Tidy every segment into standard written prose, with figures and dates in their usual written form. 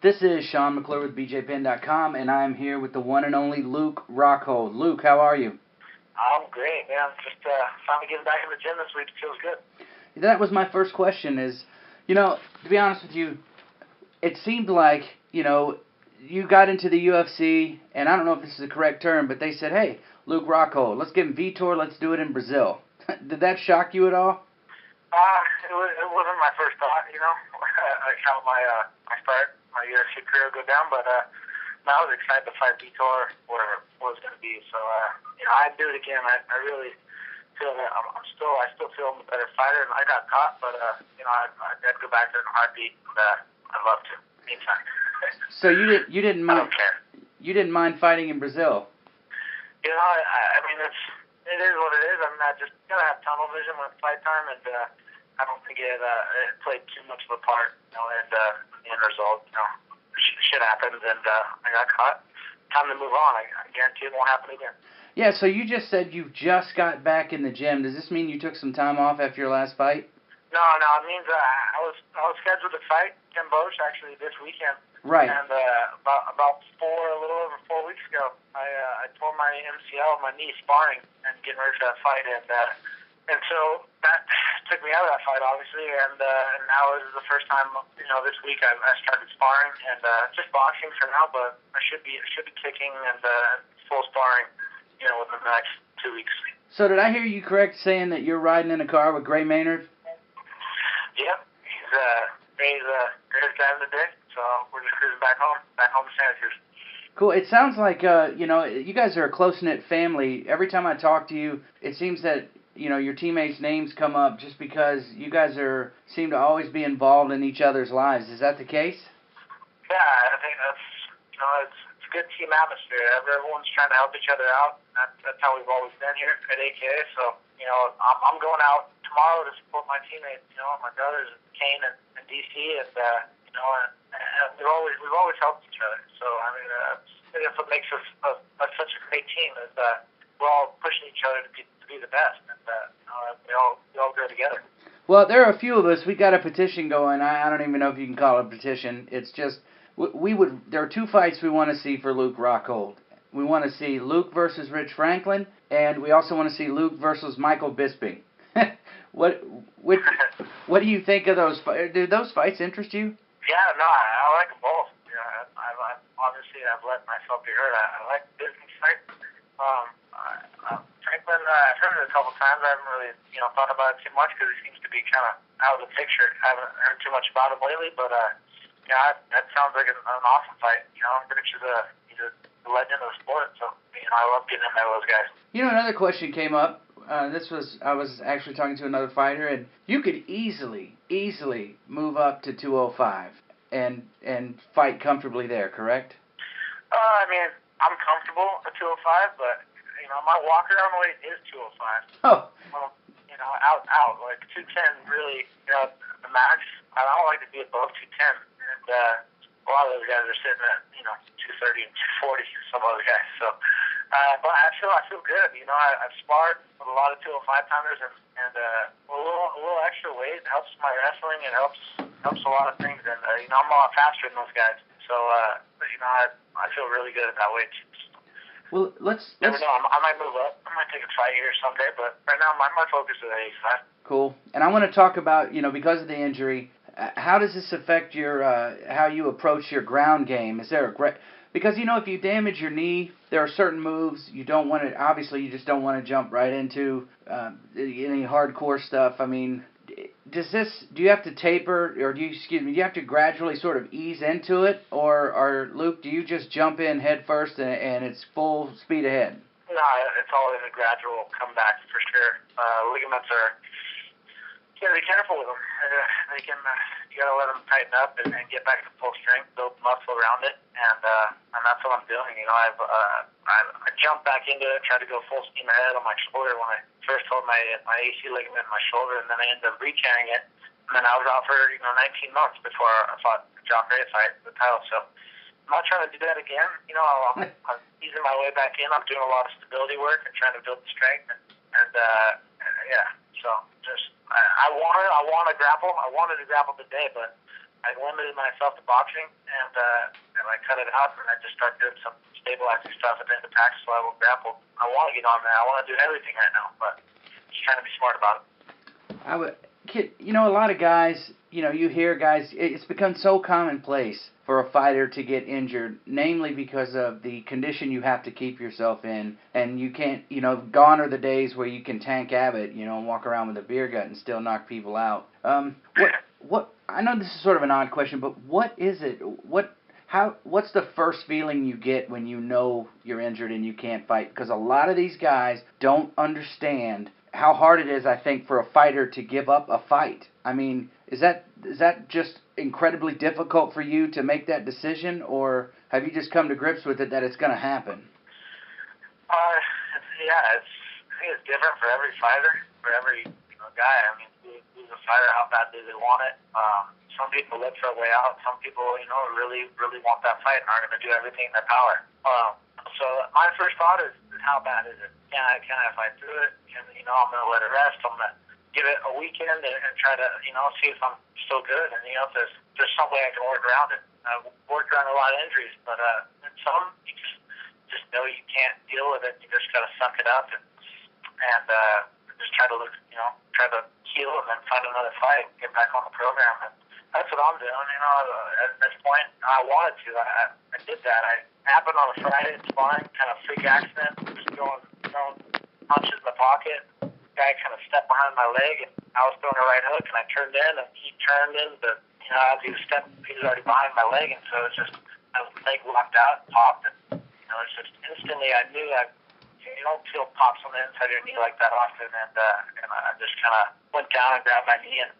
This is Sean McClure with BJPen.com, and I'm here with the one and only Luke Rockhold. Luke, how are you? I'm great, man. Just finally getting back in the gym this week. It feels good. That was my first question is, to be honest with you, it seemed like, you got into the UFC, and I don't know if this is the correct term, but they said, hey, Luke Rockhold, let's give him Vitor, let's do it in Brazil. Did that shock you at all? It wasn't my first thought, like how my UFC career go down, but I was excited to fight Vitor where it was going to be. So, I'd do it again. I really feel that I still feel I'm a better fighter, and I got caught, but, I'd go back there in a heartbeat, and I'd love to anytime. So you didn't mind? I don't care. You didn't mind fighting in Brazil? I mean, it is what it is. I mean, I just gotta have tunnel vision when it's fight time, and I don't think it played too much of a part, in the end result. Shit happens, and I got caught. Time to move on. I guarantee it won't happen again. Yeah. So you just said you just got back in the gym. Does this mean you took some time off after your last fight? No. It means I was scheduled to fight Ken Bosch actually this weekend. Right. And about a little over 4 weeks ago, I tore my MCL, my knee, sparring and getting ready for that fight, and so that took me out of that fight, obviously, and now this is the first time, this week I started sparring, and just boxing for now, but I should be kicking and full sparring, within the next 2 weeks. So did I hear you correct saying that you're riding in a car with Gray Maynard? Yep, he's greatest guy of the day, so we're just cruising back home to Santa Cruz. Cool. It sounds like, you guys are a close-knit family. Every time I talk to you, it seems that, your teammates' names come up just because you guys seem to always be involved in each other's lives. Is that the case? Yeah, I think that's, it's a good team atmosphere. Everyone's trying to help each other out. That's how we've always been here at AKA. So, I'm going out tomorrow to support my teammates, my brothers, Kane and DC, and, we've always helped each other. So, I mean, that's what makes us such a great team is we're all pushing each other to be the best, and we all grow together. Well, there are a few of us. We got a petition going. I don't even know if you can call it a petition. It's just there are 2 fights we want to see for Luke Rockhold. We want to see Luke versus Rich Franklin, and we also want to see Luke versus Michael Bisping. What do you think of those? Do those fights interest you? Yeah, no, I like them both. I've let myself be heard. I like the Bisping fight. Franklin, I've heard it a couple times. I haven't really, thought about it too much because he seems to be kind of out of the picture. I haven't heard too much about him lately, but that sounds like an awesome fight. Rich is he's a legend of the sport, so I love getting in there with those guys. Another question came up. I was actually talking to another fighter, and you could easily move up to 205 and fight comfortably there, correct? I mean, I'm comfortable at 205, but my walk-around weight is 205. Oh. Well, out like 210 really, the max. I don't like to be above 210, and a lot of those guys are sitting at 230 and 240. Some other guys, so. But I feel good. I've sparred with a lot of 205 pounders, and a little extra weight helps my wrestling. It helps a lot of things, and I'm a lot faster than those guys. So I feel really good at that weight. Well, let's never know. I might move up. I might take a fight here someday, but right now my focus is at 85. Cool. And I want to talk about because of the injury, how does this affect your how you approach your ground game? Is there because if you damage your knee, there are certain moves you don't want to. Obviously, you just don't want to jump right into any hardcore stuff. I mean, do you have to taper, or do you have to gradually sort of ease into it, or Luke, do you just jump in head first and it's full speed ahead? No, it's always a gradual comeback for sure. Ligaments are. You gotta be careful with them. You gotta let them tighten up and get back to full strength, build muscle around it, and that's what I'm doing. I jumped back into it, tried to go full steam ahead on my shoulder when I first tore my AC ligament in my shoulder, and then I ended up re-tearing it, and then I was out for 19 months before I fought the John Gray fight for the title. So I'm not trying to do that again. I'm easing my way back in. I'm doing a lot of stability work and trying to build the strength, and yeah. So just I wanted to grapple. I wanted to grapple today, but I limited myself to boxing, and I cut it out, and I just started doing some stabilizing stuff at the end of practice level grapple. I want to get on that. I want to do everything right now, but just trying to be smart about it. A lot of guys, you hear guys, it's become so commonplace for a fighter to get injured, namely because of the condition you have to keep yourself in, and you can't, gone are the days where you can tank Abbott, and walk around with a beer gut and still knock people out. What? I know this is sort of an odd question, but what is it? What's the first feeling you get when you know you're injured and you can't fight? Because a lot of these guys don't understand how hard it is, I think, for a fighter to give up a fight. I mean, is that just incredibly difficult for you to make that decision, or have you just come to grips with it that it's going to happen? I think it's different for every fighter, for every guy. I mean, who's a fighter? How bad do they want it? Some people live for a way out. Some people, really, really want that fight and are going to do everything in their power. So my first thought is how bad is it? Can I fight through it? I'm going to let it rest. I'm going to give it a weekend and try to, see if I'm still good. And, if there's some way I can work around it. I've worked around a lot of injuries, but in some, you just know you can't deal with it. You just got to suck it up and just try to try to heal and then find another fight, get back on the program. And that's what I'm doing. At this point, I wanted to. I did that. I happened on a Friday. It's fine. Kind of freak accident. Just throwing punches in the pocket. Guy kind of stepped behind my leg, and I was throwing a right hook, and I turned in, and he turned in, but as he was already behind my leg, and so it's just my leg locked out, popped, and it's just instantly I knew you don't feel pops on the inside of your knee like that often, and I just kind of went down and grabbed my knee and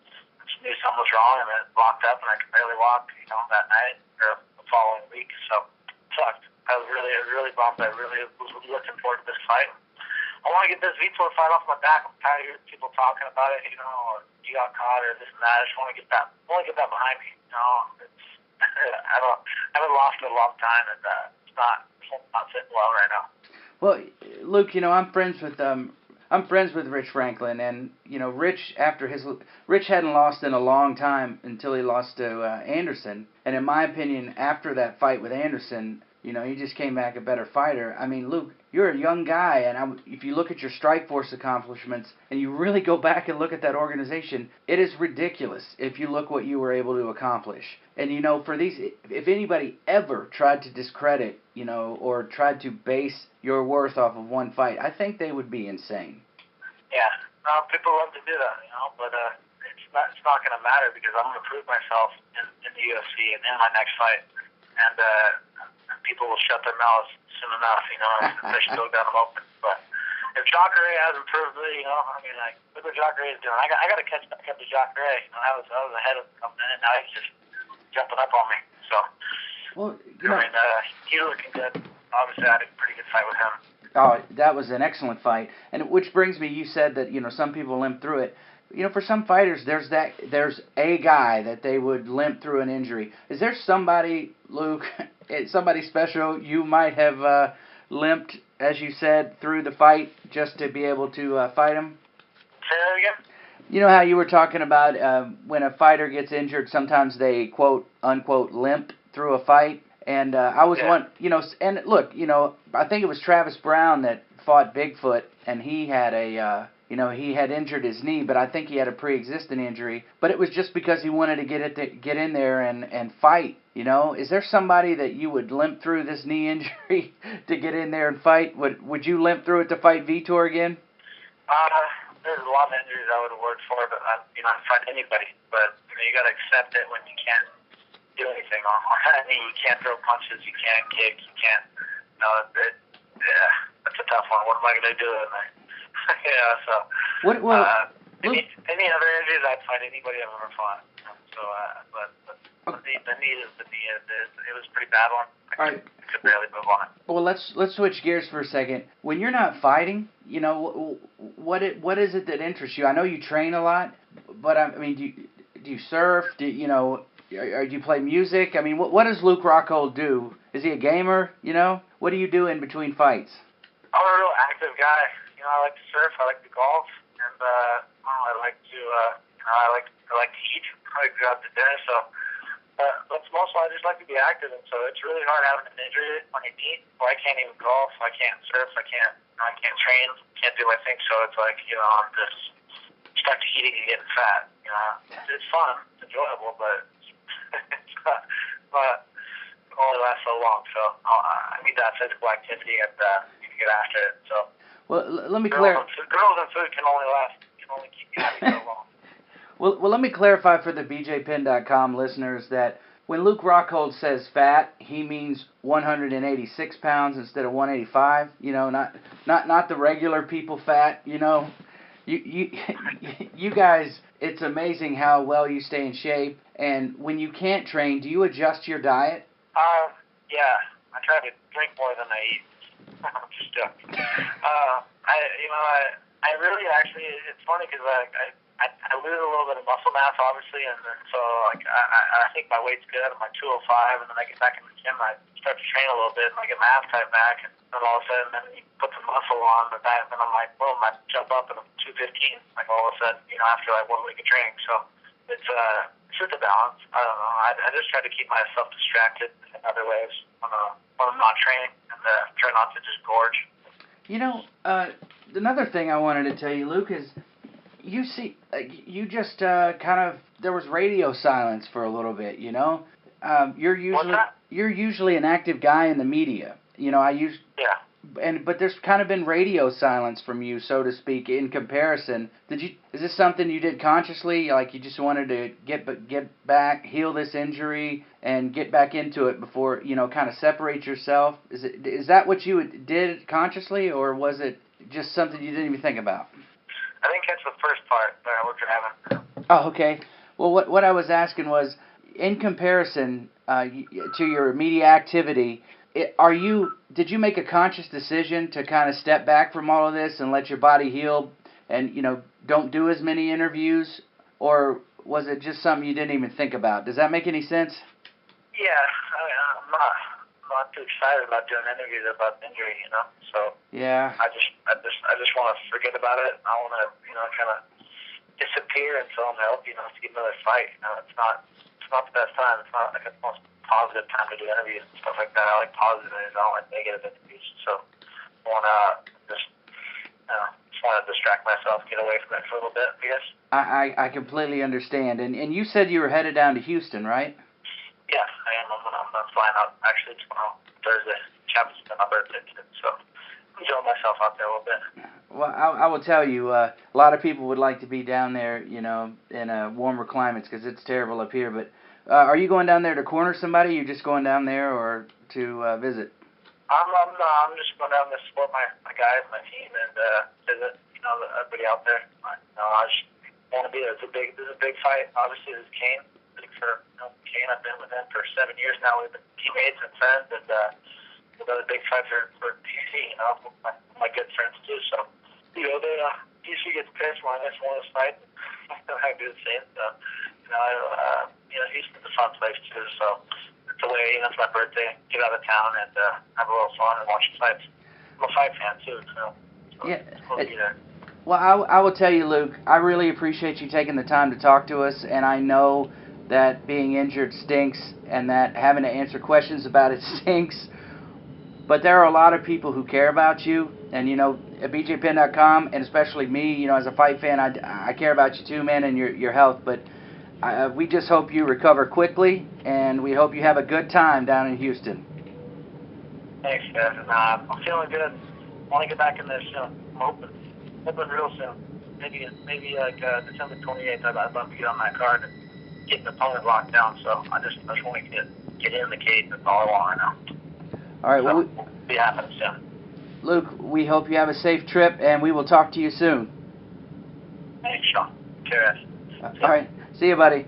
just knew something was wrong, and it locked up, and I could barely walk, that night or the following week. So it sucked. I was really bummed. I really was looking forward to this fight. I want to get this Vitor fight off my back. I'm tired of hearing people talking about it, or you got caught or this and that. I just want to get that. Behind me. I haven't lost in a long time, and it's not sitting well right now. Well, Luke, I'm friends with Rich Franklin, and Rich hadn't lost in a long time until he lost to Anderson, and in my opinion, after that fight with Anderson, he just came back a better fighter. I mean, Luke, you're a young guy, and if you look at your Strikeforce accomplishments, and you really go back and look at that organization, it is ridiculous if you look what you were able to accomplish. And for these, if anybody ever tried to discredit, or tried to base your worth off of one fight, I think they would be insane. Yeah, people love to do that, but it's not going to matter because I'm going to prove myself in the UFC and in my next fight, and people will shut their mouths soon enough, if they still got them open. But if Jacare hasn't proved me, look what Jacare is doing. I got to catch back up to Jacare. I was ahead of him coming in, and now he's just jumping up on me. So, he's looking good. Obviously, I had a pretty good fight with him. Oh, that was an excellent fight. And which brings me, you said that, some people limp through it. For some fighters, there's a guy that they would limp through an injury. Is there somebody, Luke, somebody special you might have limped, as you said, through the fight just to be able to fight him? Say that again? You know how you were talking about when a fighter gets injured, sometimes they, quote, unquote, limp through a fight? And I was one, and look, I think it was Travis Brown that fought Bigfoot, and he had he had injured his knee, but I think he had a pre-existing injury. But it was just because he wanted to get in there and fight. Is there somebody that you would limp through this knee injury to get in there and fight? Would you limp through it to fight Vitor again? There's a lot of injuries I would have worked for, but I'd fight anybody. But you got to accept it when you can't do anything. You can't throw punches, you can't kick, you can't. That's a tough one. What am I going to do? So. Any other injuries, I'd fight anybody I've ever fought. But the knee is the knee. It was a pretty bad one. I could barely move on it. Well, let's switch gears for a second. When you're not fighting, what is it that interests you? I know you train a lot, but I mean, do you surf? Do you play music? I mean, what does Luke Rockhold do? Is he a gamer? What do you do in between fights? I'm a real active guy. I like to surf. I like to golf, and I like to I like to eat. I like to go out to dinner. So But mostly I just like to be active, and so it's really hard having an injury on your knee. Well, I can't even golf, I can't surf, I can't train, can't do my thing. So it's like, I'm just stuck to eating and getting fat. It's fun, it's enjoyable, but it's not. But it only lasts so long. So I need that physical activity, and you can get after it. So. Well, let me Girls and food can only keep you happy so long. Well, let me clarify for the BJPen.com listeners that when Luke Rockhold says fat, he means 186 pounds instead of 185. Not the regular people fat. You guys, it's amazing how well you stay in shape. And when you can't train, do you adjust your diet? Yeah, I try to drink more than I eat. I'm just joking. I really actually, it's funny because I lose a little bit of muscle mass, obviously, and then so I think my weight's good. I'm like 205, and then I get back in the gym, and I start to train a little bit, and I get my appetite back, and then all of a sudden, then you put some muscle on, but then I'm like, boom, I jump up and I'm 215, like all of a sudden, after like 1 week of training. So it's just a balance. I don't know. I just try to keep myself distracted in other ways when I'm not training, and try not to just gorge. Another thing I wanted to tell you, Luke, is you just there was radio silence for a little bit. You're usually an active guy in the media. But there's kind of been radio silence from you, so to speak, in comparison. Is this something you did consciously? Like you just wanted to get back, heal this injury, and get back into it before kind of separate yourself? Is that what you did consciously, or was it just something you didn't even think about? I think that's the first part that I was having. Oh, okay. Well, what I was asking was, in comparison to your media activity, did you make a conscious decision to kind of step back from all of this and let your body heal and, don't do as many interviews? Or was it just something you didn't even think about? Does that make any sense? Yeah, I'm not too excited about doing interviews about injury, So yeah, I just want to forget about it. I want to, kind of disappear until I'm healthy, to get another fight. It's not the best time. It's not like the most positive time to do interviews and stuff like that. I like positive interviews. I don't like negative interviews. So I want to just want to distract myself, get away from it for a little bit, I guess. I completely understand. And you said you were headed down to Houston, right? Yeah, I am. I'm flying out actually tomorrow, Thursday. Happens to be my birthday, so I'm enjoying myself out there a little bit. Well, I will tell you, a lot of people would like to be down there, in warmer climates because it's terrible up here. But are you going down there to corner somebody? You're just going down there or to visit? I'm just going down there to support my guys, my team, and visit, everybody out there. I just want to be there. This is a big fight. Obviously, this is Kane. For Kane, I've been with him for 7 years now. We've been teammates and friends, and another big fight for DC. My good friends too. So DC gets pissed when I miss one of those fights. I do the same. So Houston's a fun place too. So it's a way. It's my birthday. Get out of town and have a little fun and watch the fights. I'm a fight fan too. So yeah. It's cool to be there. Well, I will tell you, Luke, I really appreciate you taking the time to talk to us, and I know that being injured stinks and that having to answer questions about it stinks, but there are a lot of people who care about you, and at BJPen.com, and especially me, as a fight fan, I care about you too, man, and your health, but we just hope you recover quickly, and we hope you have a good time down in Houston. Thanks, guys, and I'm feeling good. I want to get back in there soon. I'm hoping real soon. Maybe like December 28th, I'd love to get on that card and get an opponent locked down. So I just want to get in the cage. That's all I want right now. All right. So we'll be happening soon. Luke, we hope you have a safe trip, and we will talk to you soon. Thanks, Sean. Cheers. All right. See you, buddy.